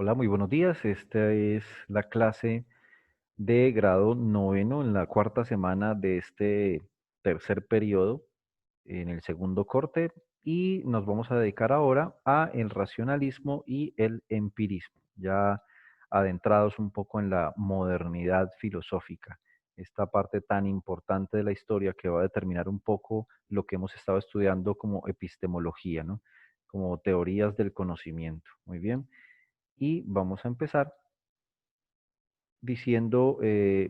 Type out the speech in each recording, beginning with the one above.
Hola, muy buenos días. Esta es la clase de grado noveno en la cuarta semana de este tercer periodo en el segundo corte y nos vamos a dedicar ahora a el racionalismo y el empirismo, ya adentrados un poco en la modernidad filosófica, esta parte tan importante de la historia que va a determinar un poco lo que hemos estado estudiando como epistemología, ¿no? Como teorías del conocimiento. Muy bien. Y vamos a empezar diciendo que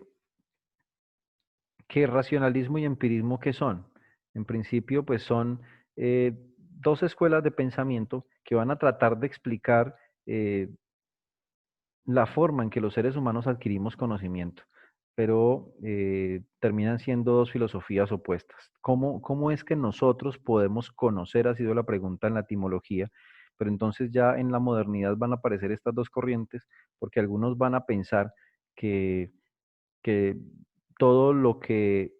racionalismo y empirismo, ¿qué son? En principio, pues son dos escuelas de pensamiento que van a tratar de explicar eh, la forma en que los seres humanos adquirimos conocimiento, pero terminan siendo dos filosofías opuestas. ¿Cómo es que nosotros podemos conocer? Ha sido la pregunta en la etimología, pero entonces ya en la modernidad van a aparecer estas dos corrientes, porque algunos van a pensar que, que todo lo que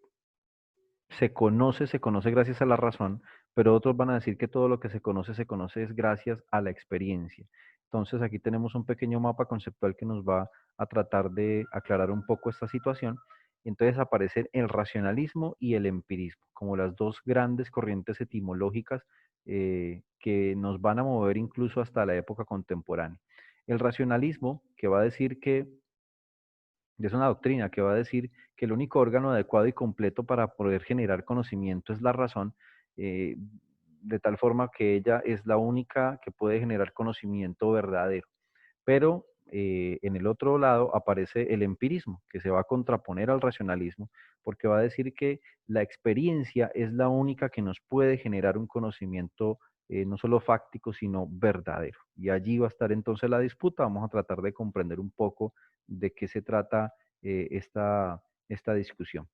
se conoce gracias a la razón, pero otros van a decir que todo lo que se conoce es gracias a la experiencia. Entonces aquí tenemos un pequeño mapa conceptual que nos va a tratar de aclarar un poco esta situación. Entonces aparecen el racionalismo y el empirismo como las dos grandes corrientes etimológicas que nos van a mover incluso hasta la época contemporánea. El racionalismo, que va a decir que es una doctrina que va a decir que el único órgano adecuado y completo para poder generar conocimiento es la razón, eh, de tal forma que ella es la única que puede generar conocimiento verdadero. Pero en el otro lado aparece el empirismo, que se va a contraponer al racionalismo, porque va a decir que la experiencia es la única que nos puede generar un conocimiento no solo fáctico, sino verdadero. Y allí va a estar entonces la disputa. Vamos a tratar de comprender un poco de qué se trata esta discusión.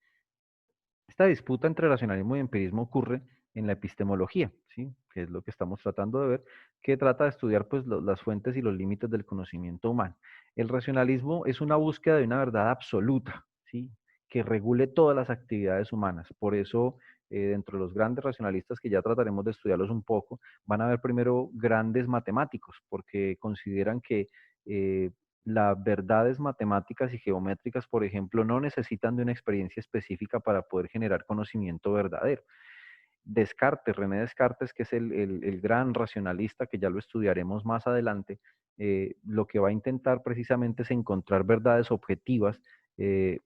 Esta disputa entre racionalismo y empirismo ocurre en la epistemología, ¿sí? Que es lo que estamos tratando de ver, que trata de estudiar pues, las fuentes y los límites del conocimiento humano. El racionalismo es una búsqueda de una verdad absoluta, ¿sí? Que regule todas las actividades humanas. Por eso, dentro de los grandes racionalistas, que ya trataremos de estudiarlos un poco, van a haber primero grandes matemáticos, porque consideran que las verdades matemáticas y geométricas, por ejemplo, no necesitan de una experiencia específica para poder generar conocimiento verdadero. Descartes, René Descartes, que es el gran racionalista, que ya lo estudiaremos más adelante, lo que va a intentar precisamente es encontrar verdades objetivas eh,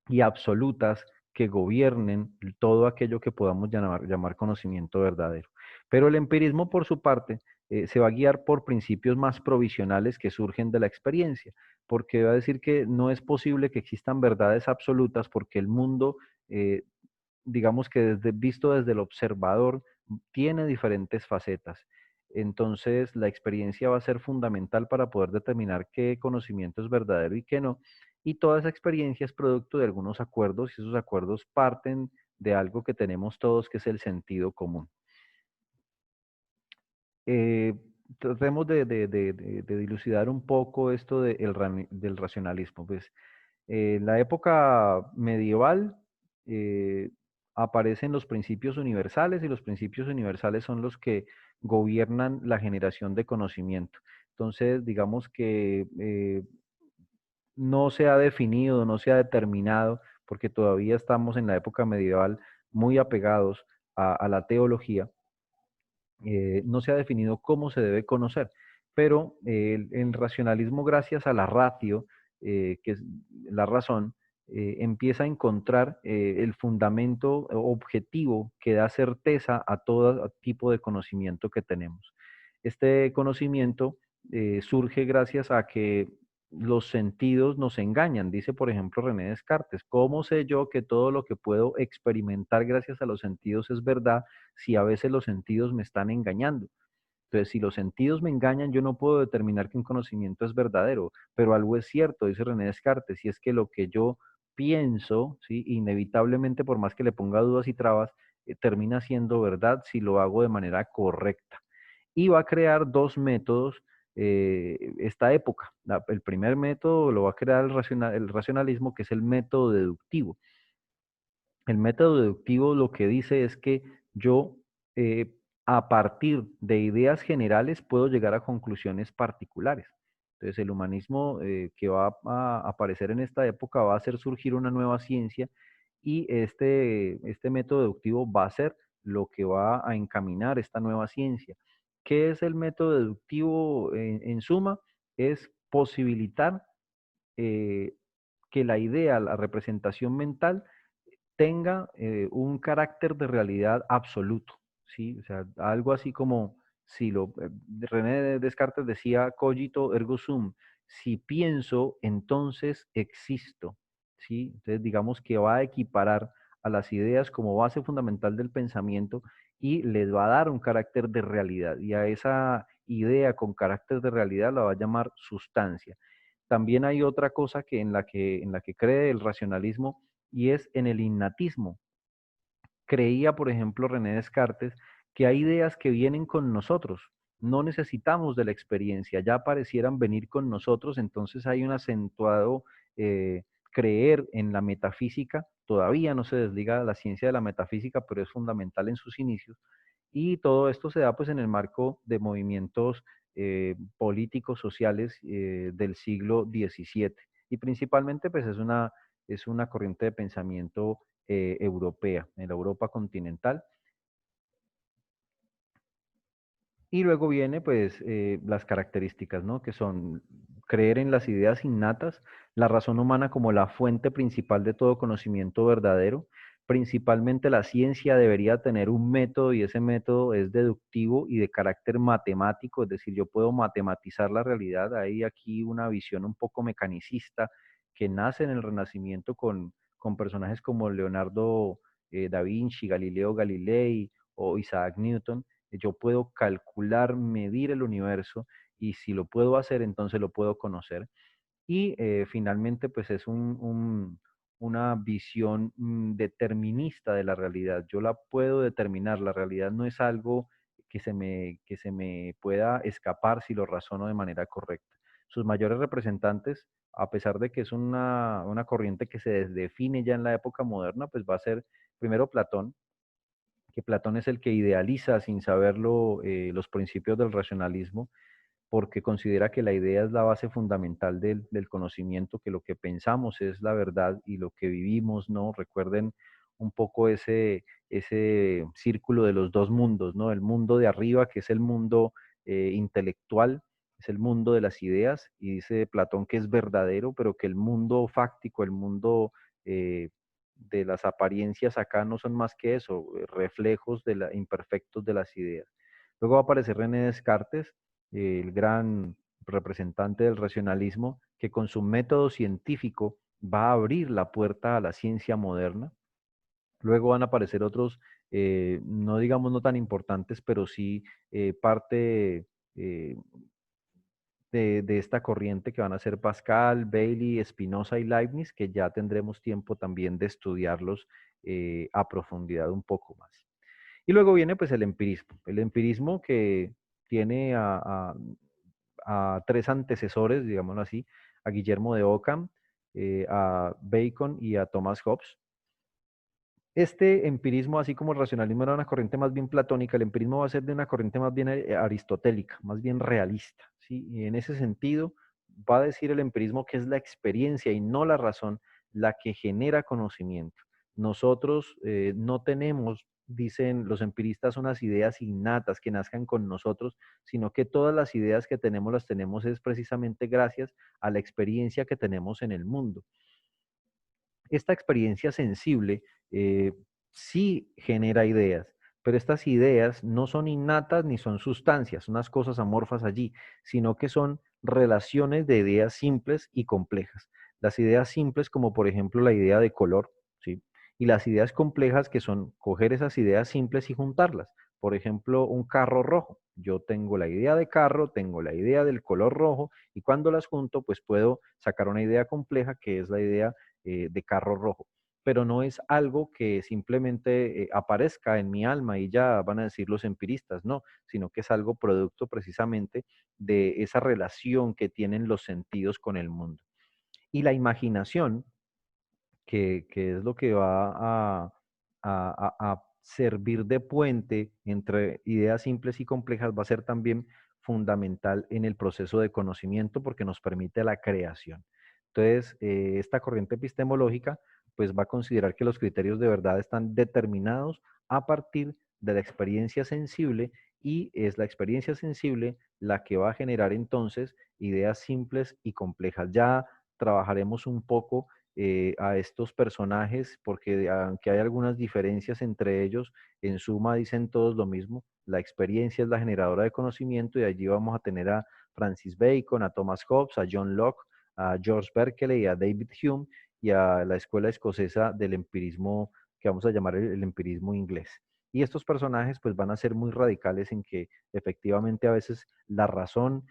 y absolutas que gobiernen todo aquello que podamos llamar conocimiento verdadero. Pero el empirismo, por su parte, se va a guiar por principios más provisionales que surgen de la experiencia, porque va a decir que no es posible que existan verdades absolutas porque el mundo, eh, digamos que visto desde el observador, tiene diferentes facetas. Entonces, la experiencia va a ser fundamental para poder determinar qué conocimiento es verdadero y qué no. Y toda esa experiencia es producto de algunos acuerdos y esos acuerdos parten de algo que tenemos todos, que es el sentido común. Eh, Tratemos de dilucidar un poco esto del racionalismo. Pues, en la época medieval aparecen los principios universales y los principios universales son los que gobiernan la generación de conocimiento. Entonces, digamos que no se ha definido, no se ha determinado, porque todavía estamos en la época medieval muy apegados a la teología, no se ha definido cómo se debe conocer, pero el racionalismo, gracias a la ratio, que es la razón, empieza a encontrar el fundamento objetivo que da certeza a todo tipo de conocimiento que tenemos. Este conocimiento surge gracias a que los sentidos nos engañan, dice por ejemplo René Descartes. ¿Cómo sé yo que todo lo que puedo experimentar gracias a los sentidos es verdad si a veces los sentidos me están engañando? Entonces, si los sentidos me engañan, yo no puedo determinar que un conocimiento es verdadero, pero algo es cierto, dice René Descartes, y es que lo que yo pienso, ¿sí? Inevitablemente, por más que le ponga dudas y trabas, termina siendo verdad si lo hago de manera correcta. Y va a crear dos métodos esta época. El primer método lo va a crear el racionalismo, que es el método deductivo. El método deductivo lo que dice es que yo, a partir de ideas generales, puedo llegar a conclusiones particulares. Entonces el humanismo que va a aparecer en esta época va a hacer surgir una nueva ciencia y este método deductivo va a ser lo que va a encaminar esta nueva ciencia. ¿Qué es el método deductivo en suma? Es posibilitar eh, que la idea, la representación mental, tenga un carácter de realidad absoluto, ¿sí? O sea, algo así como, si René Descartes decía, cogito ergo sum, si pienso, entonces existo, ¿sí? Entonces, digamos que va a equiparar a las ideas como base fundamental del pensamiento y les va a dar un carácter de realidad. Y a esa idea con carácter de realidad la va a llamar sustancia. También hay otra cosa en la que cree el racionalismo y es en el innatismo. Creía, por ejemplo, René Descartes, que hay ideas que vienen con nosotros. No necesitamos de la experiencia, ya parecieran venir con nosotros, entonces hay un acentuado creer en la metafísica. Todavía no se desliga de la ciencia de la metafísica, pero es fundamental en sus inicios. Y todo esto se da pues en el marco de movimientos políticos, sociales del siglo XVII. Y principalmente pues es una corriente de pensamiento europea, en la Europa continental. Y luego viene pues las características, ¿no? Que son creer en las ideas innatas, la razón humana como la fuente principal de todo conocimiento verdadero. Principalmente la ciencia debería tener un método y ese método es deductivo y de carácter matemático, es decir, yo puedo matematizar la realidad. Hay aquí una visión un poco mecanicista que nace en el Renacimiento con personajes como Leonardo da Vinci, Galileo Galilei o Isaac Newton. Yo puedo calcular, medir el universo y si lo puedo hacer, entonces lo puedo conocer. Y finalmente, pues es una visión determinista de la realidad. Yo la puedo determinar. La realidad no es algo que se me pueda escapar si lo razono de manera correcta. Sus mayores representantes, a pesar de que es una corriente que se define ya en la época moderna, pues va a ser primero Platón, que Platón es el que idealiza sin saberlo los principios del racionalismo, porque considera que la idea es la base fundamental del conocimiento, que lo que pensamos es la verdad y lo que vivimos, ¿no? Recuerden un poco ese círculo de los dos mundos, ¿no? El mundo de arriba, que es el mundo intelectual, es el mundo de las ideas, y dice Platón que es verdadero, pero que el mundo fáctico, el mundo de las apariencias acá no son más que eso, reflejos imperfectos de las ideas. Luego va a aparecer René Descartes, el gran representante del racionalismo, que con su método científico va a abrir la puerta a la ciencia moderna. Luego van a aparecer otros, no digamos no tan importantes, pero sí parte eh, de esta corriente que van a ser Pascal, Bailey, Spinoza y Leibniz, que ya tendremos tiempo también de estudiarlos a profundidad un poco más. Y luego viene pues el empirismo que tiene a tres antecesores, digámoslo así, a Guillermo de Ockham, a Bacon y a Thomas Hobbes. Este empirismo, así como el racionalismo era una corriente más bien platónica, el empirismo va a ser de una corriente más bien aristotélica, más bien realista, ¿sí? Y en ese sentido va a decir el empirismo que es la experiencia y no la razón la que genera conocimiento. Nosotros no tenemos, dicen los empiristas, unas ideas innatas que nazcan con nosotros, sino que todas las ideas que tenemos las tenemos es precisamente gracias a la experiencia que tenemos en el mundo. Esta experiencia sensible sí genera ideas, pero estas ideas no son innatas ni son sustancias, unas cosas amorfas allí, sino que son relaciones de ideas simples y complejas. Las ideas simples, como por ejemplo la idea de color, ¿sí? Y las ideas complejas, que son coger esas ideas simples y juntarlas. Por ejemplo, un carro rojo. Yo tengo la idea de carro, tengo la idea del color rojo, y cuando las junto, pues puedo sacar una idea compleja, que es la idea de carro rojo. Pero no es algo que simplemente aparezca en mi alma y ya van a decir los empiristas, no, sino que es algo producto precisamente de esa relación que tienen los sentidos con el mundo. Y la imaginación, que es lo que va a servir de puente entre ideas simples y complejas, va a ser también fundamental en el proceso de conocimiento porque nos permite la creación. Entonces, esta corriente epistemológica pues va a considerar que los criterios de verdad están determinados a partir de la experiencia sensible y es la experiencia sensible la que va a generar entonces ideas simples y complejas. Ya trabajaremos un poco a estos personajes porque aunque hay algunas diferencias entre ellos, en suma dicen todos lo mismo. La experiencia es la generadora de conocimiento y allí vamos a tener a Francis Bacon, a Thomas Hobbes, a John Locke, a George Berkeley, a David Hume y a la escuela escocesa del empirismo que vamos a llamar el empirismo inglés. Y estos personajes pues van a ser muy radicales en que efectivamente a veces la razón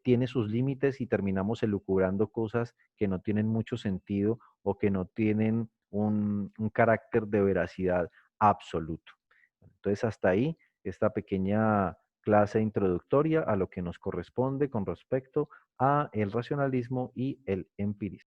tiene sus límites y terminamos elucubrando cosas que no tienen mucho sentido o que no tienen un carácter de veracidad absoluto. Entonces hasta ahí esta pequeña clase introductoria a lo que nos corresponde con respecto a el racionalismo y el empirismo.